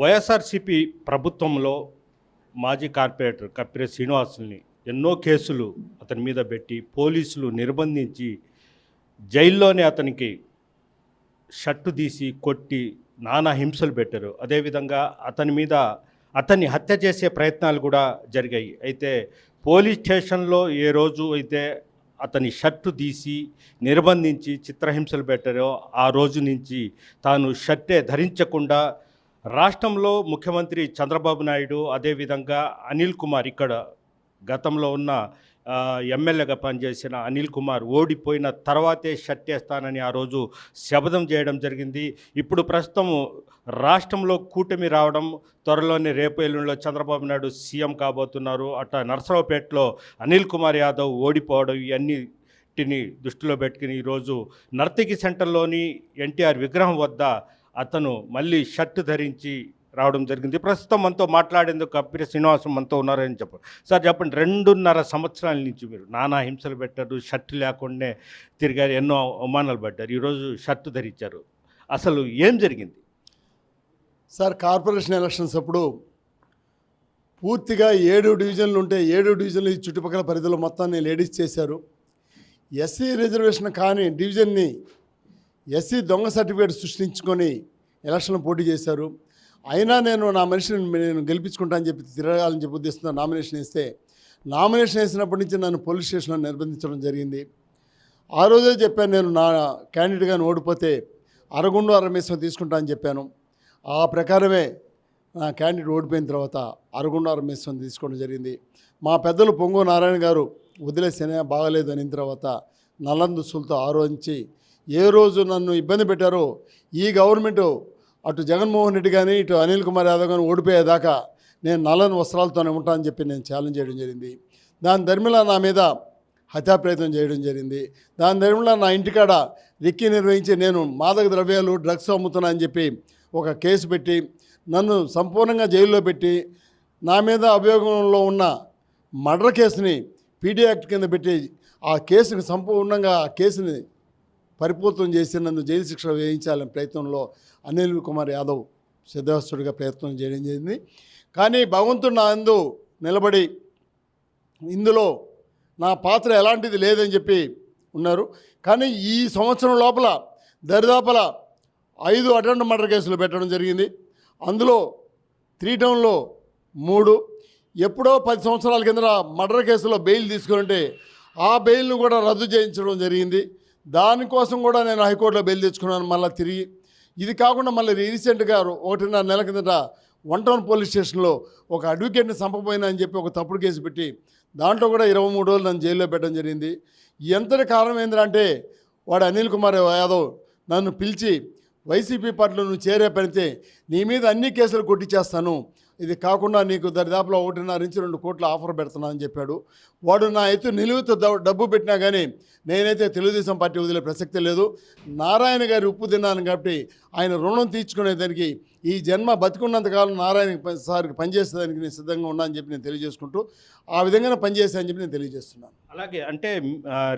వైఎస్ఆర్సీపీ ప్రభుత్వంలో మాజీ కార్పొరేటర్ కప్పిరె శ్రీనివాసుల్ని ఎన్నో కేసులు అతని మీద పెట్టి పోలీసులు నిర్బంధించి జైల్లోనే అతనికి షర్టు తీసి కొట్టి నానా హింసలు పెట్టారు. అదేవిధంగా అతన్ని హత్య చేసే ప్రయత్నాలు కూడా జరిగాయి. అయితే పోలీస్ స్టేషన్లో ఏ రోజు అయితే అతని షర్టు తీసి నిర్బంధించి చిత్రహింసలు పెట్టారో ఆ రోజు నుంచి తాను షర్టే ధరించకుండా రాష్ట్రంలో ముఖ్యమంత్రి చంద్రబాబు నాయుడు, అదేవిధంగా అనిల్ కుమార్, ఇక్కడ గతంలో ఉన్న ఎమ్మెల్యేగా పనిచేసిన అనిల్ కుమార్ ఓడిపోయిన తర్వాతే షర్ట్ వేస్తానని ఆ రోజు శపథం చేయడం జరిగింది. ఇప్పుడు ప్రస్తుతం రాష్ట్రంలో కూటమి రావడం, త్వరలోనే రేపు ఎల్లుండిలో చంద్రబాబు నాయుడు సీఎం కాబోతున్నారు. అట్లా నర్సరావుపేటలో అనిల్ కుమార్ యాదవ్ ఓడిపోవడం, ఇవన్నిటిని దృష్టిలో పెట్టుకుని ఈరోజు నర్తకి సెంటర్లోని ఎన్టీఆర్ విగ్రహం వద్ద అతను మళ్ళీ షర్ట్ ధరించి రావడం జరిగింది. ప్రస్తుతం మనతో మాట్లాడేందుకు కప్పిరె శ్రీనివాసం మనతో ఉన్నారని చెప్పండి. సార్ చెప్పండి, 2.5 సంవత్సరాల నుంచి మీరు నానా హింసలు పెట్టారు, షర్ట్ లేకుండానే తిరిగారు, ఎన్నో అవమానాలు పడ్డారు, ఈరోజు షర్ట్ ధరించారు. అసలు ఏం జరిగింది సార్? కార్పొరేషన్ ఎలక్షన్స్ అప్పుడు పూర్తిగా 7 డివిజన్లు ఉంటే 7 డివిజన్లు ఈ చుట్టుపక్కల పరిధిలో మొత్తాన్ని లేడీస్ చేశారు. ఎస్సీ రిజర్వేషన్ కాని డివిజన్ని ఎస్సీ దొంగ సర్టిఫికేట్ సృష్టించుకొని ఎలక్షన్లో పోటీ చేశారు. అయినా నా మనిషిని గెలిపించుకుంటా అని చెప్పి తిరగాలని చెప్పి ఉద్దేశంతో నామినేషన్ వేసినప్పటి నుంచి నన్ను పోలీస్ స్టేషన్లో నిర్బంధించడం జరిగింది. ఆ రోజే చెప్పాను, నేను నా క్యాండిడేట్గా ఓడిపోతే అరగుండు అరమేసం తీసుకుంటా అని చెప్పాను. ఆ ప్రకారమే నా క్యాండిడేట్ ఓడిపోయిన తర్వాత అరగుండు అరమేసం తీసుకోవడం జరిగింది. మా పెద్దలు పొంగు నారాయణ గారు వదిలేసేనే బాగలేదు అని తర్వాత నల్లని దుస్తులతో ఆరోహించి ఏ రోజు నన్ను ఇబ్బంది పెట్టారో, ఈ గవర్నమెంటు అటు జగన్మోహన్ రెడ్డి కానీ ఇటు అనిల్ కుమార్ యాదవ్ కానీ ఓడిపోయేదాకా నేను నల్లని వస్త్రాలతోనే ఉంటానని చెప్పి నేను ఛాలెంజ్ చేయడం జరిగింది. దాని ధర్మిలా నా మీద హత్యా ప్రయత్నం చేయడం జరిగింది. దాని ధర్మిలా నా ఇంటికాడ రెక్కి నిర్వహించి నేను మాదక ద్రవ్యాలు డ్రగ్స్ అమ్ముతున్నా అని చెప్పి ఒక కేసు పెట్టి నన్ను సంపూర్ణంగా జైల్లో పెట్టి నా మీద అభియోగంలో ఉన్న మర్డర్ కేసుని పీడీ యాక్ట్ కింద పెట్టి ఆ కేసుని సంపూర్ణంగా ఆ కేసుని పరిపూర్తం చేసి నన్ను జైలు శిక్ష వేయించాలనే ప్రయత్నంలో అనిల్ కుమార్ యాదవ్ సిద్ధహస్తుడిగా ప్రయత్నం చేయడం జరిగింది. కానీ భగవంతుడు నా అందు నిలబడి ఇందులో నా పాత్ర ఎలాంటిది లేదని చెప్పి ఉన్నారు. కానీ ఈ సంవత్సరం లోపల దరిదాపుల 5 అటెంప్ట్ మర్డర్ కేసులు పెట్టడం జరిగింది. అందులో 3 టౌన్లో 3, ఎప్పుడో 10 సంవత్సరాల కింద మర్డర్ కేసులో బెయిల్ తీసుకుంటే ఆ బెయిల్ను కూడా రద్దు చేయించడం జరిగింది. దానికోసం కూడా నేను హైకోర్టులో బెయిల్ తెచ్చుకున్నాను మళ్ళీ తిరిగి. ఇది కాకుండా మళ్ళీ రీసెంట్గా 1.5 నెలల కిందట 1 టౌన్ పోలీస్ స్టేషన్లో ఒక అడ్వకేట్ని చంపపోయినా అని చెప్పి ఒక తప్పుడు కేసు పెట్టి దాంట్లో కూడా 23 రోజులు నన్ను జైల్లో పెట్టడం జరిగింది. ఎంతటి కారణం ఏంటంటే వాడు అనిల్ కుమార్ యాదవ్ నన్ను పిలిచి వైసీపీ పార్టీలో నువ్వు చేరే పనితే నీ మీద అన్ని కేసులు కొట్టించేస్తాను, ఇది కాకుండా నీకు దరిదాపులో 1.5 నుంచి 2 కోట్ల ఆఫర్ పెడుతున్నా అని చెప్పాడు. వాడు నా ఎత్తు నిలువుతో డబ్బు పెట్టినా కానీ నేనైతే తెలుగుదేశం పార్టీ వదిలే ప్రసక్తి లేదు. నారాయణ గారి ఉప్పు తిన్నాను కాబట్టి ఆయన రుణం తీర్చుకునేదానికి ఈ జన్మ బతికున్నంతకాలం నారాయణ సార్కి పనిచేసేదానికి నేను సిద్ధంగా ఉన్నా అని చెప్పి నేను తెలియజేసుకుంటూ ఆ విధంగానే పనిచేశానని చెప్పి నేను తెలియజేస్తున్నాను. అలాగే అంటే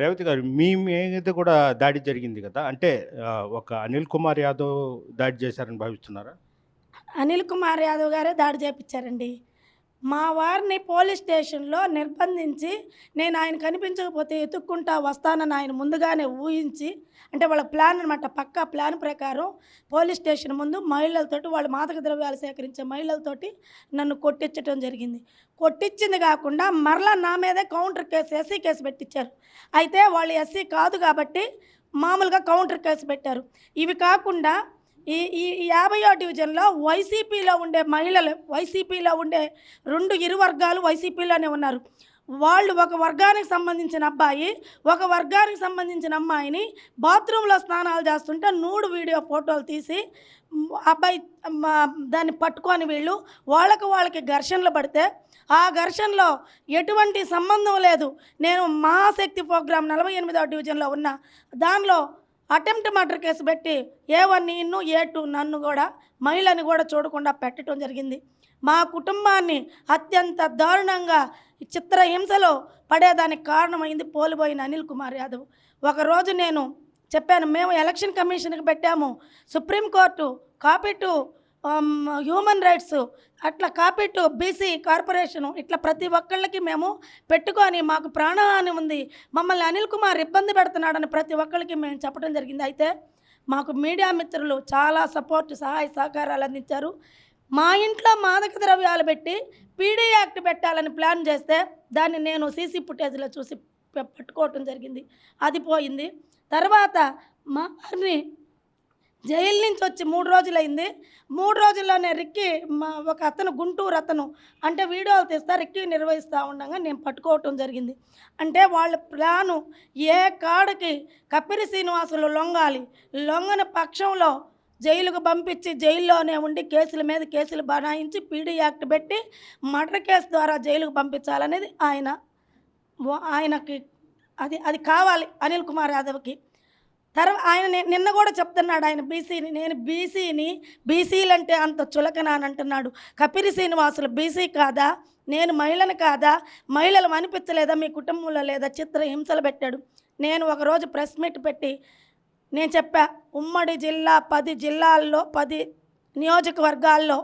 రేవతి గారు, మీ మీద కూడా దాడి జరిగింది కదా, అంటే ఒక అనిల్ కుమార్ యాదవ్ దాడి చేశారని భావిస్తున్నారా? అనిల్ కుమార్ యాదవ్ గారే దాడి చేయించారండి. మా వారిని పోలీస్ స్టేషన్లో నిర్బంధించి నేను ఆయన కనిపించకపోతే ఎత్తుక్కుంటా వస్తానని ఆయన ముందుగానే ఊహించి, అంటే వాళ్ళ ప్లాన్ అనమాట, పక్కా ప్లాన్ ప్రకారం పోలీస్ స్టేషన్ ముందు మహిళలతోటి, వాళ్ళు మాదక ద్రవ్యాలు సేకరించే మహిళలతోటి నన్ను కొట్టించడం జరిగింది. కొట్టించింది కాకుండా మరలా నా మీదే కౌంటర్ కేసు, ఎస్సీ కేసు పెట్టించారు. అయితే వాళ్ళు ఎస్సీ కాదు కాబట్టి మామూలుగా కౌంటర్ కేసు పెట్టారు. ఇవి కాకుండా ఈ 50వ డివిజన్లో వైసీపీలో ఉండే మహిళలు, వైసీపీలో ఉండే 2 ఇరు వర్గాలు వైసీపీలోనే ఉన్నారు. వాళ్ళు ఒక వర్గానికి సంబంధించిన అబ్బాయి, ఒక వర్గానికి సంబంధించిన అమ్మాయిని బాత్రూంలో స్నానాలు చేస్తుంటే నూడు వీడియో ఫోటోలు తీసి అబ్బాయి దాన్ని పట్టుకొని వీళ్ళు వాళ్ళకి ఘర్షణలు పడితే ఆ ఘర్షణలో ఎటువంటి సంబంధం లేదు. నేను మహాశక్తి ప్రోగ్రాం 48వ డివిజన్లో ఉన్న దానిలో అటెంప్ట్ మర్డర్ కేసు పెట్టి A1 A2 నన్ను కూడా మహిళని కూడా చూడకుండా పెట్టడం జరిగింది. మా కుటుంబాన్ని అత్యంత దారుణంగా చిత్రహింసలో పడేదానికి కారణమైంది పోలిపోయిన అనిల్ కుమార్ యాదవ్. ఒకరోజు నేను చెప్పాను, మేము ఎలక్షన్ కమిషన్కి పెట్టాము, supreme court copy to human rights, అట్లా కాపీటు బీసీ కార్పొరేషను, ఇట్లా ప్రతి ఒక్కళ్ళకి మేము పెట్టుకొని మాకు ప్రాణహాని ఉంది, మమ్మల్ని అనిల్ కుమార్ ఇబ్బంది పెడుతున్నాడని ప్రతి ఒక్కళ్ళకి మేము చెప్పడం జరిగింది. అయితే మాకు మీడియా మిత్రులు చాలా సపోర్ట్, సహాయ సహకారాలు అందించారు. మా ఇంట్లో మాదక ద్రవ్యాలు పెట్టి పీడీ యాక్ట్ పెట్టాలని ప్లాన్ చేస్తే దాన్ని నేను సీసీ ఫుటేజ్లో చూసి పట్టుకోవటం జరిగింది. అది పోయింది. తర్వాత మా వారిని జైలు నుంచి వచ్చి 3 రోజులైంది. 3 రోజుల్లోనే రిక్కీ ఒక అతను గుంటూరు అతను అంటే వీడియోలు తీస్తా రిక్కీ నిర్వహిస్తూ ఉండగా నేను పట్టుకోవటం జరిగింది. అంటే వాళ్ళ ప్లాను ఏ కాడకి కప్పిరి శ్రీనివాసులు లొంగాలి, లొంగని పక్షంలో జైలుకు పంపించి జైల్లోనే ఉండి కేసుల మీద కేసులు బనాయించి పీడీ యాక్ట్ పెట్టి మర్డర్ కేసు ద్వారా జైలుకు పంపించాలనేది ఆయనకి అది కావాలి అనిల్ కుమార్ యాదవ్కి. తర్వాత ఆయన నిన్న కూడా చెప్తున్నాడు, ఆయన బీసీని, నేను బీసీని, బీసీలంటే అంత చులకన అని అంటున్నాడు. కపిరి శ్రీనివాసులు బీసీ కాదా, నేను మహిళను కాదా, మహిళలు అనిపించలేదా, మీ కుటుంబంలో లేదా, చిత్ర హింసలు పెట్టాడు. నేను ఒకరోజు ప్రెస్ మీట్ పెట్టి నేను చెప్పా, ఉమ్మడి జిల్లా 10 జిల్లాల్లో 10 నియోజకవర్గాల్లో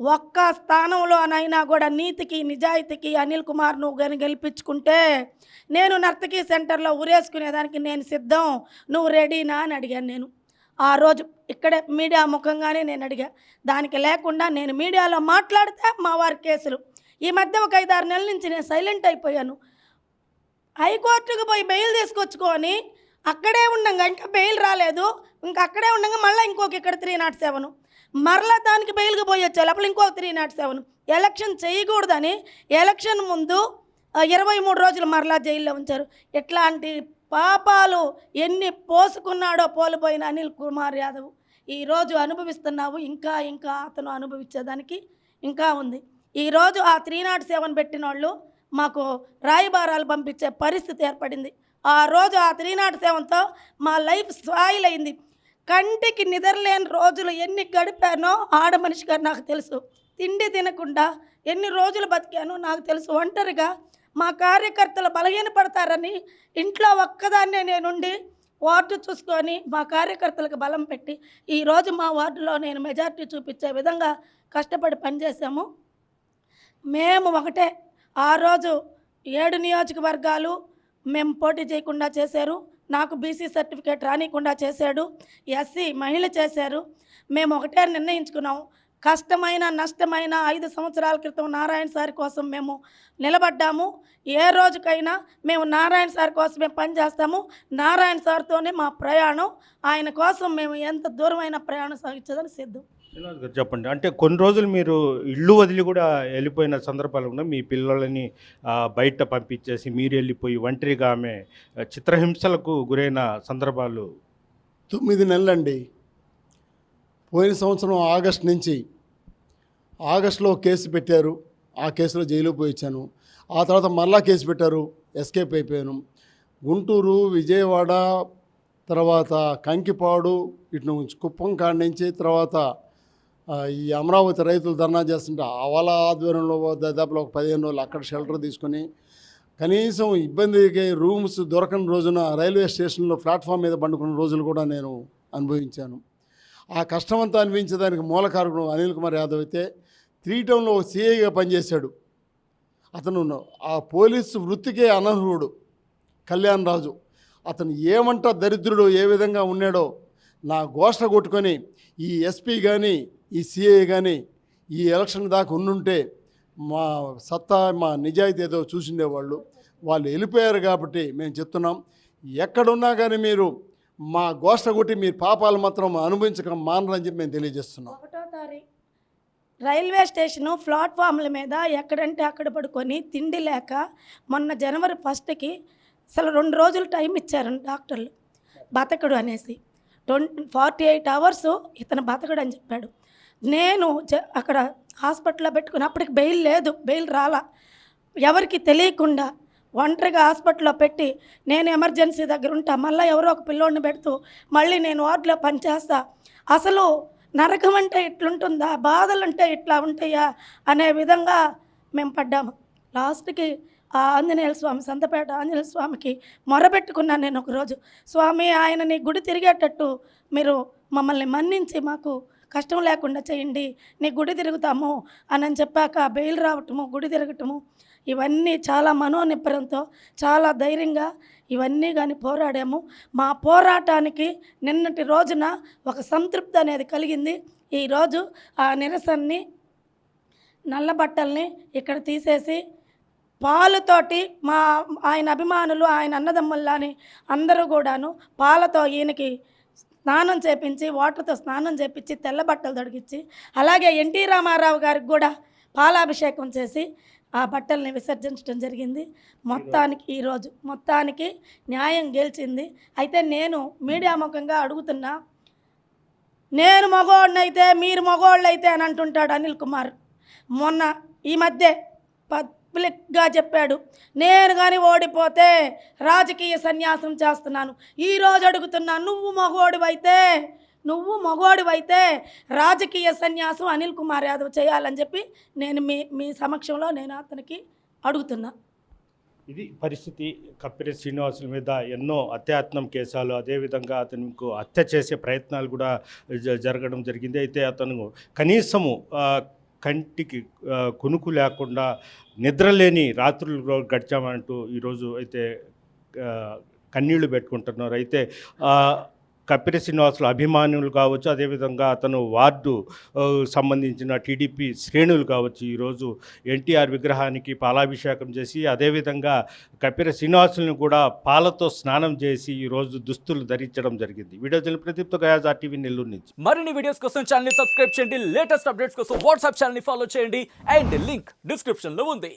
ఒక్క స్థానంలోనైనా కూడా నీతికి నిజాయితీకి అనిల్ కుమార్ నువ్వు కానీ గెలిపించుకుంటే నేను నర్తకీ సెంటర్లో ఉరేసుకునేదానికి నేను సిద్ధం, నువ్వు రెడీనా అని అడిగాను. నేను ఆ రోజు ఇక్కడే మీడియా ముఖంగానే నేను అడిగా. దానికి లేకుండా నేను మీడియాలో మాట్లాడితే మా వారి కేసులు. ఈ మధ్య ఒక 5-6 నెలల నుంచి నేను సైలెంట్ అయిపోయాను. హైకోర్టుకు పోయి బెయిల్ తీసుకొచ్చుకొని అక్కడే ఉండగా ఇంకా బెయిల్ రాలేదు, ఇంకా అక్కడే ఉండగా మళ్ళీ ఇంకొక ఇక్కడ 307, మరలా దానికి బెయిల్కి పోయి వచ్చే లోపల ఇంకొక 307. ఎలక్షన్ చేయకూడదని ఎలక్షన్ ముందు 23 రోజులు మరలా జైల్లో ఉంచారు. ఇట్లాంటి పాపాలు ఎన్ని పోసుకున్నాడో పోలిపోయిన అనిల్ కుమార్ యాదవ్ ఈరోజు అనుభవిస్తున్నావు. ఇంకా ఇంకా అతను అనుభవించేదానికి ఇంకా ఉంది. ఈరోజు ఆ 307 పెట్టిన వాళ్ళు మాకు రాయబారాలు పంపించే పరిస్థితి ఏర్పడింది. ఆ రోజు ఆ 307తో మా లైఫ్ స్పాయిల్ అయింది. కంటికి నిద్రలేని రోజులు ఎన్ని గడిపానో ఆడ మనిషిగా నాకు తెలుసు. తిండి తినకుండా ఎన్ని రోజులు బతికానో నాకు తెలుసు. ఒంటరిగా మా కార్యకర్తలు బలహీనపడతారని ఇంట్లో ఒక్కదాన్నే నేనుండి వార్డు చూసుకొని మా కార్యకర్తలకు బలం పెట్టి ఈరోజు మా వార్డులో నేను మెజార్టీ చూపించే విధంగా కష్టపడి పనిచేసాము. మేము ఒకటే, ఆ రోజు 7 నియోజకవర్గాలు మేము పోటీ చేయకుండా చేశారు. నాకు బీసీ సర్టిఫికేట్ రానికుండా చేశాడు. ఎస్సీ మహిళ చేశారు. మేము ఒకటే నిర్ణయించుకున్నాము, కష్టమైన నష్టమైన 5 సంవత్సరాల క్రితం నారాయణ సార్ కోసం మేము నిలబడ్డాము. ఏ రోజుకైనా మేము నారాయణ సార్ కోసమే పనిచేస్తాము. నారాయణ సార్తోనే మా ప్రయాణం. ఆయన కోసం మేము ఎంత దూరమైన ప్రయాణం సాగించదని సిద్ధం. శ్రీనివాస్ గారు చెప్పండి, అంటే కొన్ని రోజులు మీరు ఇల్లు వదిలి కూడా వెళ్ళిపోయిన సందర్భాలు ఉన్నాయి. మీ పిల్లలని బయట పంపించేసి మీరు వెళ్ళిపోయి ఒంటరిగా ఆమె చిత్రహింసలకు గురైన సందర్భాలు 9 నెలలండి. పోయిన సంవత్సరం ఆగస్ట్ నుంచి, ఆగస్టులో కేసు పెట్టారు. ఆ కేసులో జైలుకు పోయి వచ్చాను. ఆ తర్వాత మరలా కేసు పెట్టారు, ఎస్కేప్ అయిపోయాను. గుంటూరు, విజయవాడ, తర్వాత కంకిపాడు, ఇటు నుంచి కుప్పం కాడి నుంచి, తర్వాత ఈ అమరావతి రైతులు ధర్నా చేస్తుంటే వాళ్ళ ఆధ్వర్యంలో దాదాపు ఒక 15 రోజులు అక్కడ షెల్టర్ తీసుకొని కనీసం ఇబ్బందికి రూమ్స్ దొరకని రోజున రైల్వే స్టేషన్లో ప్లాట్ఫామ్ మీద పండుకున్న రోజులు కూడా నేను అనుభవించాను. ఆ కష్టమంతా అనిపించేదానికి మూలకారకుడు అనిల్ కుమార్ యాదవ్ అయితే 3 టౌన్లో సిఐగా పనిచేశాడు. అతను ఆ పోలీసు వృత్తికే అనర్హుడు. కళ్యాణ్ రాజు అతను ఏమంట దరిద్రుడు ఏ విధంగా ఉన్నాడో నా గోష్ట కొట్టుకొని ఈ ఎస్పీ కానీ ఈ సిఐ కానీ ఈ ఎలక్షన్ దాకా ఉండుంటే మా సత్తా మా నిజాయితీ ఏదో చూసిండేవాళ్ళు. వాళ్ళు వెళ్ళిపోయారు కాబట్టి మేము చెప్తున్నాం, ఎక్కడున్నా కానీ మీరు మా గోష్ట కొట్టి మీరు పాపాలు మాత్రం అనుభవించక మానరని చెప్పి మేము తెలియజేస్తున్నాం. 1వ తారీఖు రైల్వే స్టేషను ప్లాట్ఫామ్ల మీద ఎక్కడంటే అక్కడ పడుకొని తిండి లేక మొన్న జనవరి 1కి అసలు 2 రోజులు టైం ఇచ్చారండి డాక్టర్లు, బతకడు అనేసి. 48 అవర్స్ ఇతను బతకడు అని చెప్పాడు. నేను అక్కడ హాస్పిటల్లో పెట్టుకుని అప్పటికి బెయిల్ లేదు, బెయిల్ రాలా, ఎవరికి తెలియకుండా ఒంటరిగా హాస్పిటల్లో పెట్టి నేను ఎమర్జెన్సీ దగ్గర ఉంటా, మళ్ళీ ఎవరో ఒక పిల్లోడిని పెడుతూ మళ్ళీ నేను వార్డులో పనిచేస్తా. అసలు నరకం అంటే ఇట్లుంటుందా, బాధలు అంటే ఇట్లా ఉంటాయా అనే విధంగా మేము పడ్డాము. లాస్ట్కి ఆ ఆంజనేయ స్వామి, సంతపేట ఆంజనేయ స్వామికి మొరబెట్టుకున్నాను నేను ఒకరోజు. స్వామి, ఆయన నీ గుడి తిరిగేటట్టు మీరు మమ్మల్ని మన్నించి మాకు కష్టం లేకుండా చేయండి, నీ గుడి తిరుగుతాము అని చెప్పాక బెయిల్ రావటము, గుడి తిరగటము, ఇవన్నీ చాలా మనోనిబ్బరంతో చాలా ధైర్యంగా ఇవన్నీ కానీ పోరాడాము. మా పోరాటానికి నిన్నటి రోజున ఒక సంతృప్తి అనేది కలిగింది. ఈరోజు ఆ నిరసనని, నల్ల బట్టల్ని ఇక్కడ తీసేసి పాలుతోటి ఆయన అభిమానులు, ఆయన అన్నదమ్ముల్లాని అందరూ కూడాను పాలతో ఈయనకి స్నానం చేపించి, వాటర్తో స్నానం చేపించి, తెల్ల బట్టలు తొడిగించి, అలాగే ఎన్టీ రామారావు గారికి కూడా పాలాభిషేకం చేసి ఆ బట్టల్ని విసర్జించడం జరిగింది. ఈరోజు మొత్తానికి న్యాయం గెలిచింది. అయితే నేను మీడియా ముఖంగా అడుగుతున్నా, నేను మగోడినైతే మీరు మగోళ్ళైతే అని అంటుంటాడు అనిల్ కుమార్. మొన్న ఈ మధ్య పబ్లిక్గా చెప్పాడు, నేను కానీ ఓడిపోతే రాజకీయ సన్యాసం చేస్తున్నాను. ఈరోజు అడుగుతున్నా, నువ్వు మగోడివైతే రాజకీయ సన్యాసం అనిల్ కుమార్ యాదవ్ చేయాలని చెప్పి నేను మీ సమక్షంలో నేను అతనికి అడుగుతున్నా. ఇది పరిస్థితి. కప్పిరెడ్డి శ్రీనివాసుల మీద ఎన్నో అత్యాయత్నం కేసాలు, అదేవిధంగా అతనికి హత్య చేసే ప్రయత్నాలు కూడా జరగడం జరిగింది. అయితే అతను కనీసము కంటికి కునుకు లేకుండా నిద్రలేని రాత్రులు గడిచామంటూ ఈరోజు అయితే కన్నీళ్లు పెట్టుకుంటున్నారు. అయితే కప్పిరెడ్డి శ్రీనివాసుల అభిమానులు కావచ్చు, అదేవిధంగా అతను వార్డు సంబంధించిన టీడీపీ శ్రేణులు కావచ్చు, ఈరోజు ఎన్టీఆర్ విగ్రహానికి పాలాభిషేకం చేసి, అదేవిధంగా కప్పిరెడ్డి శ్రీనివాసులను కూడా పాలతో స్నానం చేసి ఈరోజు దుస్తులు ధరించడం జరిగింది. వీడియో జర్నలిస్ట్ ప్రదీప్తో గయాజ్, RTV నెల్లూరు నుంచి. మరిన్ని వీడియోస్ కోసం ఛానల్ ని సబ్స్క్రైబ్ చేయండి, లేటెస్ట్ అప్డేట్స్ కోసం వాట్సాప్ ఛానల్ ని ఫాలో చేయండి, అండ్ లింక్ డిస్క్రిప్షన్ లో ఉంది.